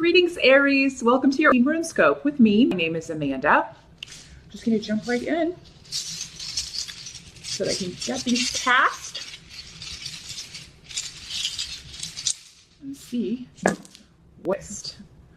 Greetings, Aries. Welcome to your RuneScope with me. My name is Amanda. Just going to jump right in so that I can get these cast and see what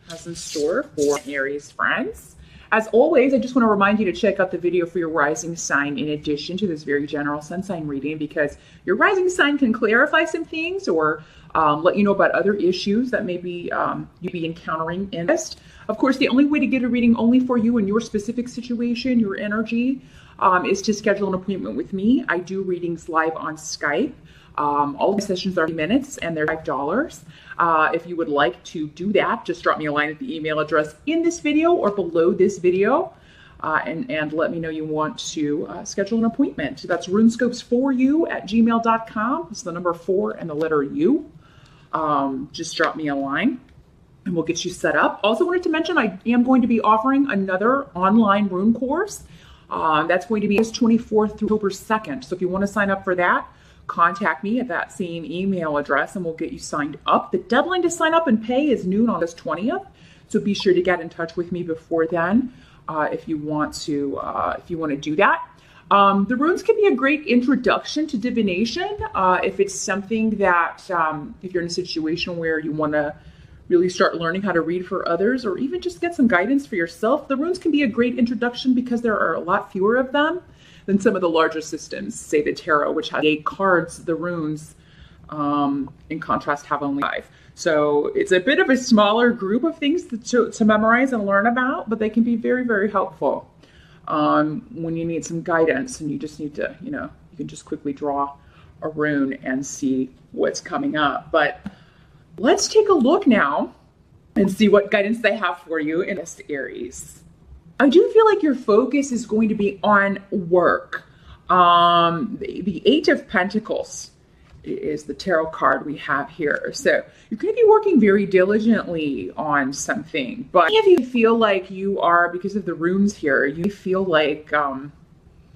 has in store for Aries friends. As always, I just want to remind you to check out the video for your rising sign in addition to this very general sun sign reading, because your rising sign can clarify some things or let you know about other issues that maybe you be encountering in this. Of course, the only way to get a reading only for you in your specific situation, your energy, is to schedule an appointment with me. I do readings live on Skype. All of the sessions are 30 minutes and they're $5. If you would like to do that, just drop me a line at the email address in this video or below this video and let me know you want to schedule an appointment. That's runescopes4u@gmail.com. It's the number 4 and the letter U. Just drop me a line and we'll get you set up. Also wanted to mention I am going to be offering another online rune course. That's going to be August 24th through October 2nd. So if you want to sign up for that, contact me at that same email address and we'll get you signed up. The deadline to sign up and pay is noon on August 20th. So be sure to get in touch with me before then if you want to do that. The runes can be a great introduction to divination. If it's something that, if you're in a situation where you want to really start learning how to read for others or even just get some guidance for yourself, the runes can be a great introduction because there are a lot fewer of them than some of the larger systems, say the tarot, which has 8 cards. The runes, in contrast, have only 5. So it's a bit of a smaller group of things to memorize and learn about, but they can be very, very helpful when you need some guidance and you just need to, you can just quickly draw a rune and see what's coming up. But let's take a look now and see what guidance they have for you in this Aries. I do feel like your focus is going to be on work. The 8 of Pentacles is the tarot card we have here. So you're going to be working very diligently on something. But if you feel like you are, because of the runes here, you feel like, no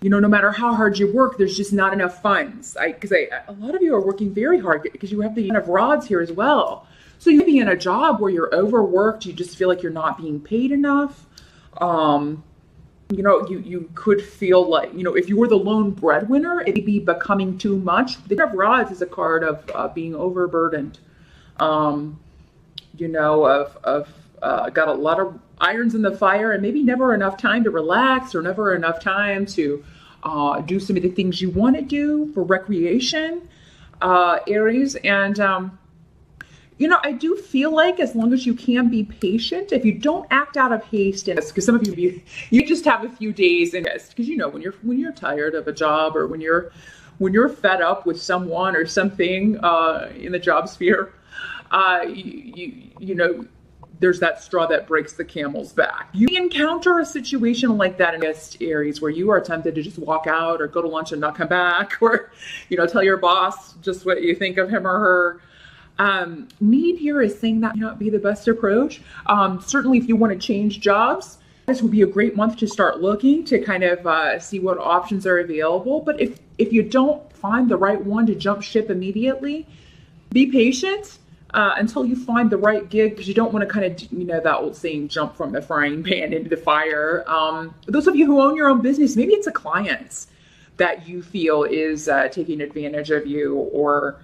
matter how hard you work, there's just not enough funds. Because a lot of you are working very hard because you have the 10 of Rods here as well. So you may be in a job where you're overworked. You just feel like you're not being paid enough. You could feel like, if you were the lone breadwinner, it'd be becoming too much. The 10 of Rods is a card of being overburdened. Got a lot of irons in the fire and maybe never enough time to relax or never enough time to do some of the things you want to do for recreation, Aries. And, I do feel like as long as you can be patient, if you don't act out of haste, and because some of you just have a few days in this, because when you're tired of a job or when you're fed up with someone or something in the job sphere, there's that straw that breaks the camel's back. You encounter a situation like that in this Aries where you are tempted to just walk out or go to lunch and not come back, or tell your boss just what you think of him or her. Need here is saying that may not be the best approach. Certainly if you want to change jobs, this would be a great month to start looking to kind of see what options are available. But if you don't find the right one to jump ship immediately, be patient until you find the right gig, because you don't want to kind of, that old saying, jump from the frying pan into the fire. Those of you who own your own business, maybe it's a client that you feel is taking advantage of you, or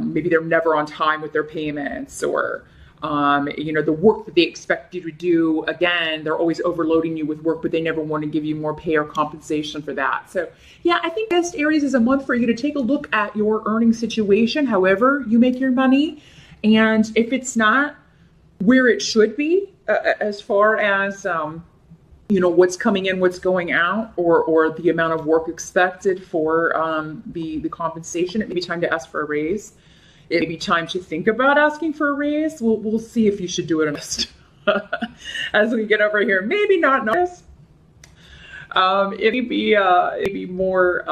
maybe they're never on time with their payments, or, the work that they expect you to do, again, they're always overloading you with work, but they never want to give you more pay or compensation for that. So yeah, I think this Aries is a month for you to take a look at your earning situation, however you make your money. And if it's not where it should be, as far as, what's coming in, what's going out, or the amount of work expected for the compensation, it may be time to ask for a raise. It may be time to think about asking for a raise. We'll see if you should do it or not as we get over here. Maybe not notice. It'd be more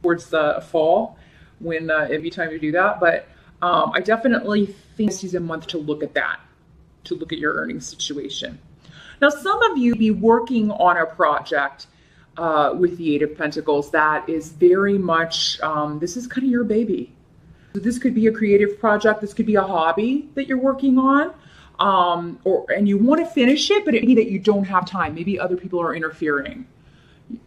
towards the fall when it'd be time to do that. But I definitely think this is a month to look at that, to look at your earning situation. Now, some of you be working on a project with the 8 of Pentacles that is very much, this is kind of your baby. So this could be a creative project. This could be a hobby that you're working on. and you want to finish it, but it may be that you don't have time. Maybe other people are interfering.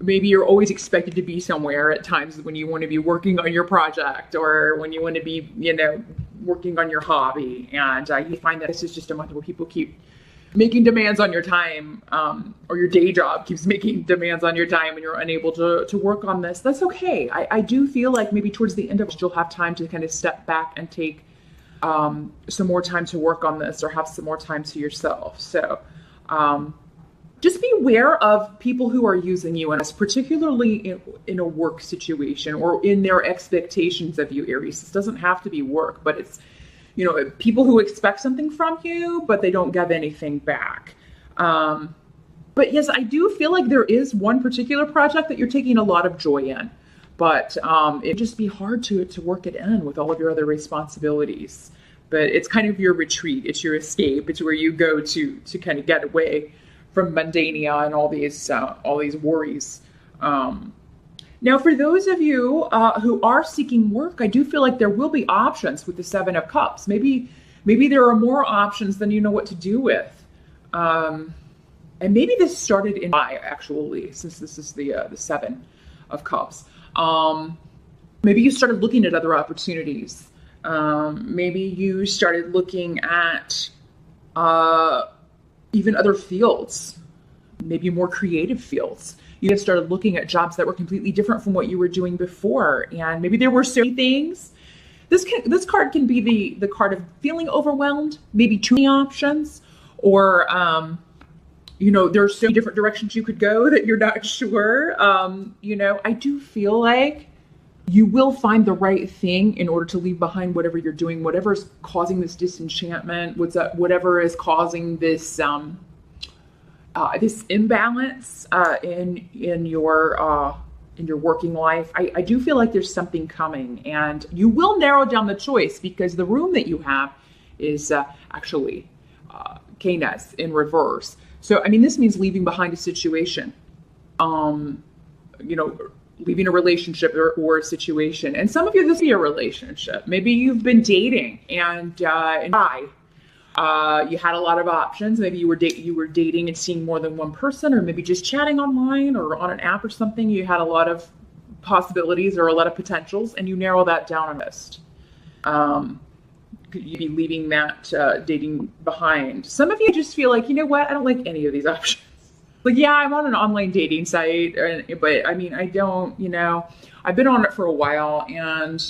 Maybe you're always expected to be somewhere at times when you want to be working on your project or when you want to be, working on your hobby. And you find that this is just a month where people keep making demands on your time, or your day job keeps making demands on your time and you're unable to work on this. That's okay. I do feel like maybe towards the end of it, you'll have time to kind of step back and take some more time to work on this or have some more time to yourself. So just be aware of people who are using you, and particularly in a work situation or in their expectations of you, Aries. This doesn't have to be work, but it's, people who expect something from you, but they don't give anything back. But yes, I do feel like there is one particular project that you're taking a lot of joy in, but it'd just be hard to work it in with all of your other responsibilities. But it's kind of your retreat. It's your escape. It's where you go to kind of get away from mundania and all these worries. Now, for those of you who are seeking work, I do feel like there will be options with the Seven of Cups. Maybe there are more options than you know what to do with. And maybe this started in July, actually, since this is the Seven of Cups. Maybe you started looking at other opportunities. Maybe you started looking at even other fields, maybe more creative fields. You have started looking at jobs that were completely different from what you were doing before. And maybe there were so many things. This card can be the card of feeling overwhelmed, maybe too many options, or, there's so many different directions you could go that you're not sure. I do feel like you will find the right thing in order to leave behind whatever you're doing, whatever is causing this disenchantment, whatever is causing this this imbalance in your working life. I do feel like there's something coming, and you will narrow down the choice because the room that you have is actually Canis in reverse. So, this means leaving behind a situation, leaving a relationship or a situation. And some of you, this will be a relationship. Maybe you've been dating and you had a lot of options. Maybe you were dating and seeing more than one person, or maybe just chatting online or on an app or something. You had a lot of possibilities or a lot of potentials, and you narrow that down a list. Could you be leaving that dating behind? Some of you just feel like, you know what? I don't like any of these options. Like, yeah, I'm on an online dating site, but I don't, I've been on it for a while, and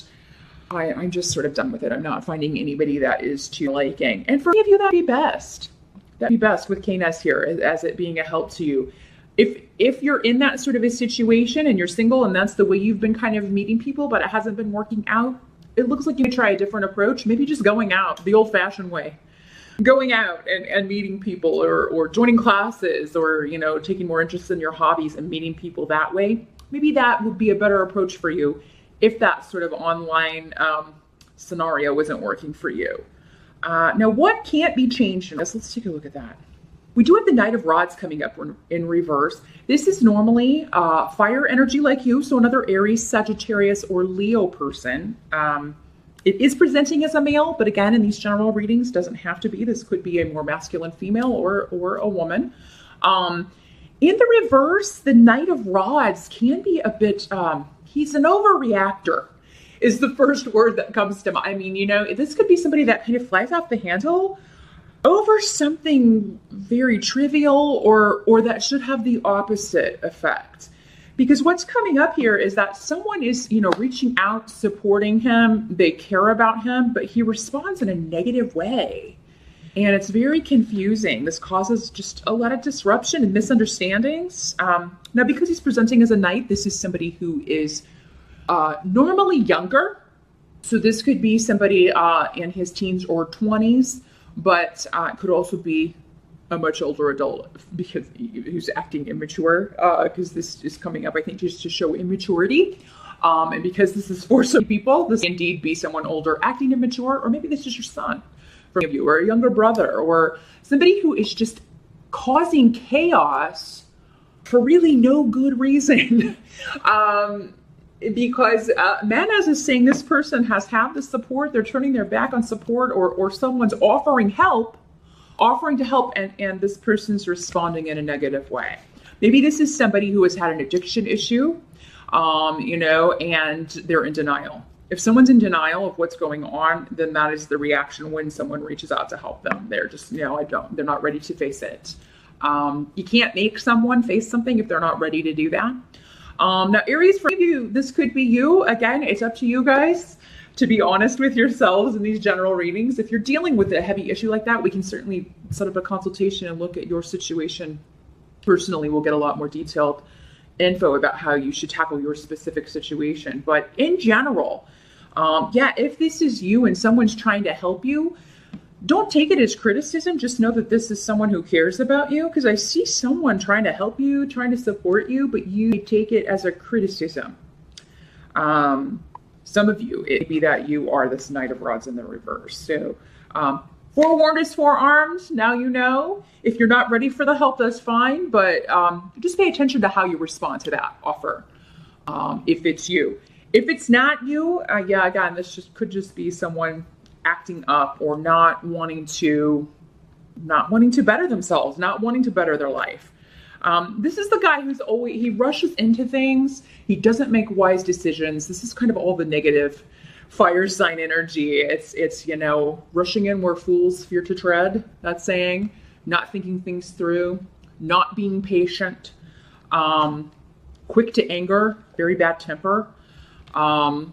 I'm just sort of done with it. I'm not finding anybody that is too liking. And for many of you, that'd be best. That'd be best with Canis here as it being a help to you. If you're in that sort of a situation and you're single and that's the way you've been kind of meeting people, but it hasn't been working out, it looks like you could try a different approach. Maybe just going out the old-fashioned way. Going out and meeting people or joining classes or, taking more interest in your hobbies and meeting people that way. Maybe that would be a better approach for you if that sort of online scenario isn't working for you. Now, what can't be changed in this? Let's take a look at that. We do have the Knight of Rods coming up in reverse. This is normally fire energy like you, so another Aries, Sagittarius, or Leo person. It is presenting as a male, but again, in these general readings, doesn't have to be. This could be a more masculine female or a woman. In the reverse, the Knight of Rods can be a bit, he's an overreactor, is the first word that comes to mind. This could be somebody that kind of flies off the handle over something very trivial or that should have the opposite effect. Because what's coming up here is that someone is, reaching out, supporting him, they care about him, but he responds in a negative way. And it's very confusing. This causes just a lot of disruption and misunderstandings. Now, because he's presenting as a knight, this is somebody who is normally younger. So this could be somebody in his teens or 20s, but could also be a much older adult because who's acting immature, because this is coming up, I think, just to show immaturity. And because this is for some people, this may indeed be someone older acting immature, or maybe this is your son, for you, or a younger brother, or somebody who is just causing chaos for really no good reason. Because Manas is saying this person has had the support, they're turning their back on support, or someone's offering help offering to help, and this person's responding in a negative way. Maybe this is somebody who has had an addiction issue, and they're in denial. If someone's in denial of what's going on, then that is the reaction when someone reaches out to help them. They're just, they're not ready to face it. You can't make someone face something if they're not ready to do that. Now, Aries, for you, this could be you. Again, it's up to you guys to be honest with yourselves in these general readings. If you're dealing with a heavy issue like that, we can certainly set up a consultation and look at your situation personally. We'll get a lot more detailed info about how you should tackle your specific situation. But in general, if this is you and someone's trying to help you, don't take it as criticism. Just know that this is someone who cares about you, because I see someone trying to help you, trying to support you, but you take it as a criticism. Some of you, it may be that you are this Knight of Rods in the reverse. So forewarned is forearmed. Now you know. If you're not ready for the help, that's fine. But just pay attention to how you respond to that offer. If it's you. If it's not you, again, this could just be someone acting up or not wanting to better themselves, not wanting to better their life. This is the guy who's he rushes into things. He doesn't make wise decisions. This is kind of all the negative fire sign energy. It's rushing in where fools fear to tread, that saying, not thinking things through, not being patient, quick to anger, very bad temper. And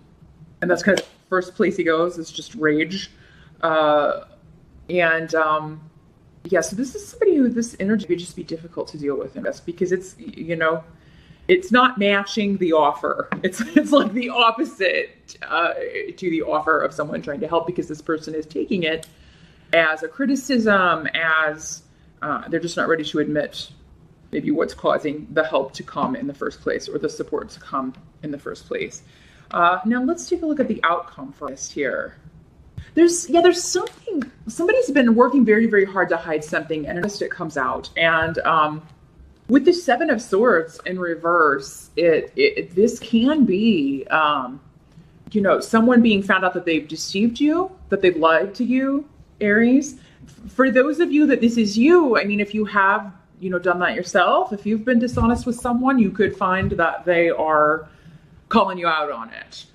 that's kind of the first place he goes, is just rage. So this is somebody who this energy could just be difficult to deal with in this, because it's, it's not matching the offer. It's like the opposite to the offer of someone trying to help, because this person is taking it as a criticism, as they're just not ready to admit maybe what's causing the help to come in the first place, or the support to come in the first place. Now let's take a look at the outcome for this here. There's something, somebody's been working very, very hard to hide something, and it comes out. And with the Seven of Swords in reverse, this can be, someone being found out that they've deceived you, that they've lied to you, Aries. For those of you that this is you, I mean, if you have, done that yourself, if you've been dishonest with someone, you could find that they are calling you out on it.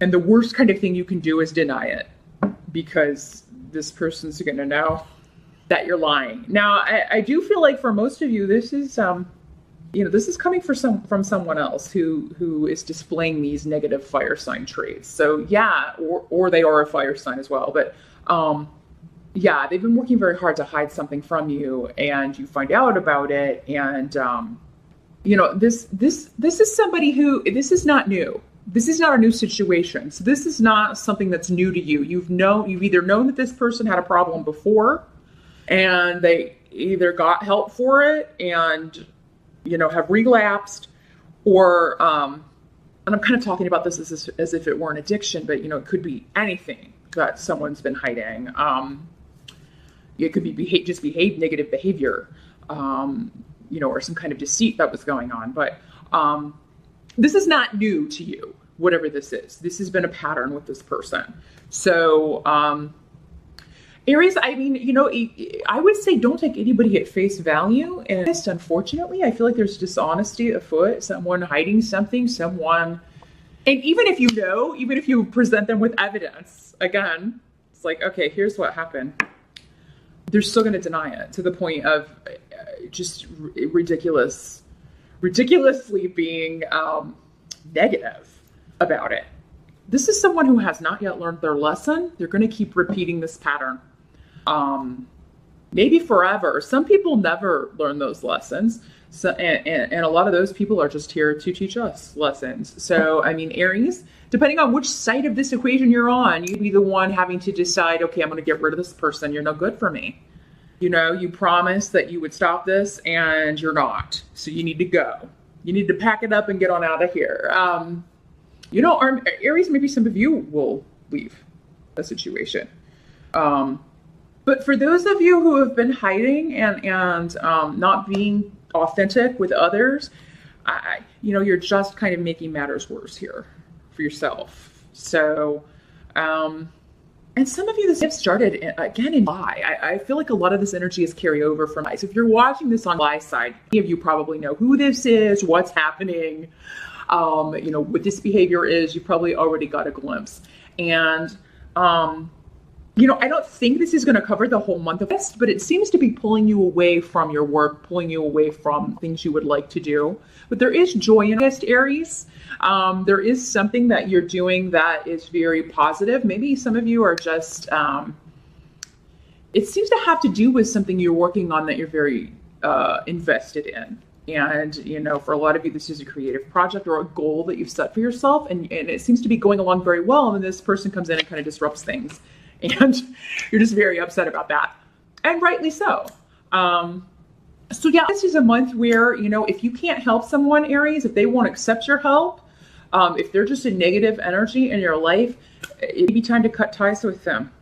And the worst kind of thing you can do is deny it, because this person's going to know that you're lying. Now, I do feel like for most of you, this is, this is coming from someone else who is displaying these negative fire sign traits. So yeah, or they are a fire sign as well. But they've been working very hard to hide something from you, and you find out about it. And this is somebody who, this is not new. This is not a new situation. So this is not something that's new to you. You've either known that this person had a problem before, and they either got help for it and, have relapsed, or, and I'm kind of talking about this as if it were an addiction, but, it could be anything that someone's been hiding. It could be negative behavior, or some kind of deceit that was going on. But this is not new to you, whatever this is. This has been a pattern with this person. So, Aries, I mean, I would say don't take anybody at face value. And unfortunately, I feel like there's dishonesty afoot, someone hiding something, and even if even if you present them with evidence, again, it's like, okay, here's what happened. They're still going to deny it, to the point of just ridiculously being negative about it. This is someone who has not yet learned their lesson. They're going to keep repeating this pattern. Maybe forever. Some people never learn those lessons. So, and a lot of those people are just here to teach us lessons. So, I mean, Aries, depending on which side of this equation you're on, you'd be the one having to decide, okay, I'm going to get rid of this person. You're no good for me. You promised that you would stop this, and you're not. So you need to go. You need to pack it up and get on out of here. Aries, maybe some of you will leave a situation. But for those of you who have been hiding and not being authentic with others, you're just kind of making matters worse here for yourself. So, and And some of you, this have started again in July. I feel like a lot of this energy is carryover from July. So if you're watching this on July side, many of you probably know who this is, what's happening, what this behavior is. You probably already got a glimpse. And, I don't think this is going to cover the whole month of August, but it seems to be pulling you away from your work, pulling you away from things you would like to do. But there is joy in August, Aries. There is something that you're doing that is very positive. Maybe some of you are just, it seems to have to do with something you're working on that you're very invested in. And, for a lot of you, this is a creative project or a goal that you've set for yourself. And it seems to be going along very well. And then this person comes in and kind of disrupts things. And you're just very upset about that. And rightly so. So yeah, this is a month where, if you can't help someone, Aries, if they won't accept your help, if they're just a negative energy in your life, it'd be time to cut ties with them.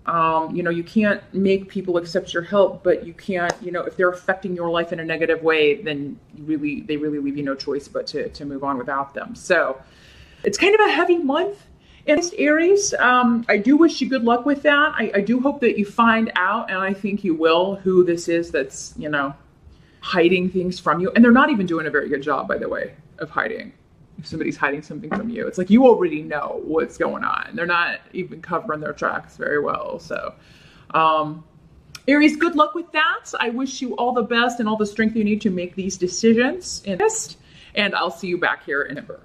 You can't make people accept your help, but you can't, if they're affecting your life in a negative way, then they really leave you no choice but to move on without them. So it's kind of a heavy month. And Aries, I do wish you good luck with that. I do hope that you find out, and I think you will, who this is that's, hiding things from you. And they're not even doing a very good job, by the way, of hiding. If somebody's hiding something from you, it's like you already know what's going on. They're not even covering their tracks very well. So, Aries, good luck with that. I wish you all the best and all the strength you need to make these decisions. And I'll see you back here in November.